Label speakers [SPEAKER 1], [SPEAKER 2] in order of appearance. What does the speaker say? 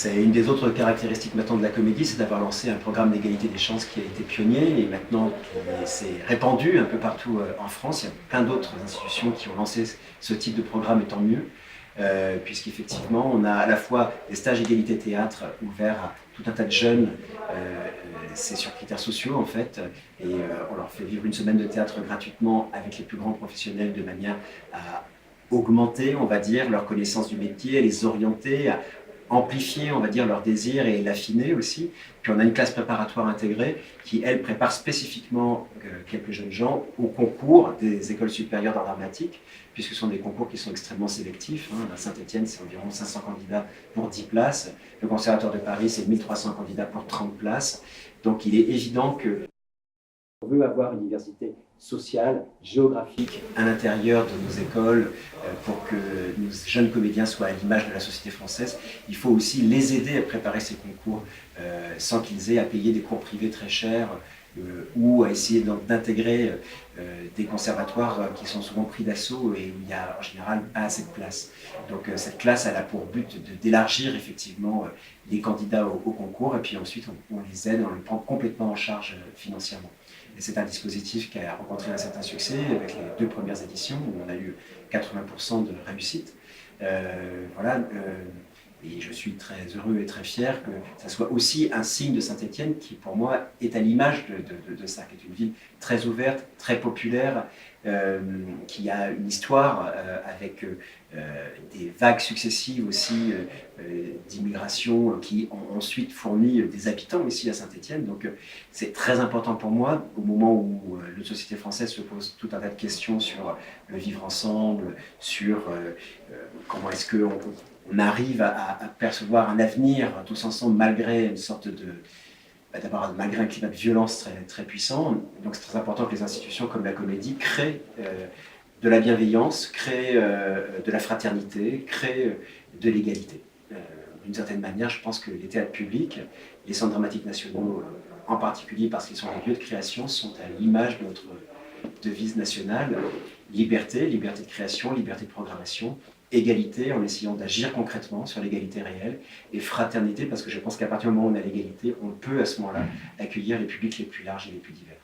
[SPEAKER 1] C'est une des autres caractéristiques maintenant de la comédie, c'est d'avoir lancé un programme d'égalité des chances qui a été pionnier et maintenant qui s'est répandu un peu partout en France. Il y a plein d'autres institutions qui ont lancé ce type de programme, et tant mieux, puisqu'effectivement on a à la fois des stages égalité théâtre ouverts à tout un tas de jeunes, c'est sur critères sociaux en fait, et on leur fait vivre une semaine de théâtre gratuitement avec les plus grands professionnels de manière à augmenter, on va dire, leur connaissance du métier, à les orienter, à amplifier, on va dire, leurs désirs et l'affiner aussi. Puis on a une classe préparatoire intégrée qui, elle, prépare spécifiquement quelques jeunes gens au concours des écoles supérieures d'art dramatique, puisque ce sont des concours qui sont extrêmement sélectifs. À Saint-Étienne, c'est environ 500 candidats pour 10 places. Le Conservatoire de Paris, c'est 1300 candidats pour 30 places. Donc il est évident que on veut avoir une diversité sociale, géographique à l'intérieur de nos écoles pour que nos jeunes comédiens soient à l'image de la société française. Il faut aussi les aider à préparer ces concours sans qu'ils aient à payer des cours privés très chers ou à essayer d'intégrer des conservatoires qui sont souvent pris d'assaut et où il n'y a en général pas assez de place. Donc cette classe, elle a pour but d'élargir effectivement les candidats au concours et puis ensuite on les aide, on les prend complètement en charge financièrement. Et c'est un dispositif qui a rencontré un certain succès avec les 2 premières éditions où on a eu 80% de réussite. Et je suis très heureux et très fier que ça soit aussi un signe de Saint-Étienne qui, pour moi, est à l'image de ça, qui est une ville très ouverte, très populaire, qui a une histoire avec des vagues successives aussi d'immigration qui ont ensuite fourni des habitants ici à Saint-Étienne. Donc c'est très important pour moi, au moment où la société française se pose tout un tas de questions sur le vivre ensemble, sur comment est-ce qu'on arrive à percevoir un avenir tous ensemble malgré une sorte d'abord malgré un climat de violence très, très puissant. Donc c'est très important que les institutions comme la Comédie créent de la bienveillance, créent de la fraternité, créent de l'égalité. D'une certaine manière, je pense que les théâtres publics, les centres dramatiques nationaux en particulier parce qu'ils sont des lieux de création, sont à l'image de notre devise nationale, liberté, liberté de création, liberté de programmation, égalité en essayant d'agir concrètement sur l'égalité réelle, et fraternité parce que je pense qu'à partir du moment où on a l'égalité, on peut à ce moment-là accueillir les publics les plus larges et les plus divers.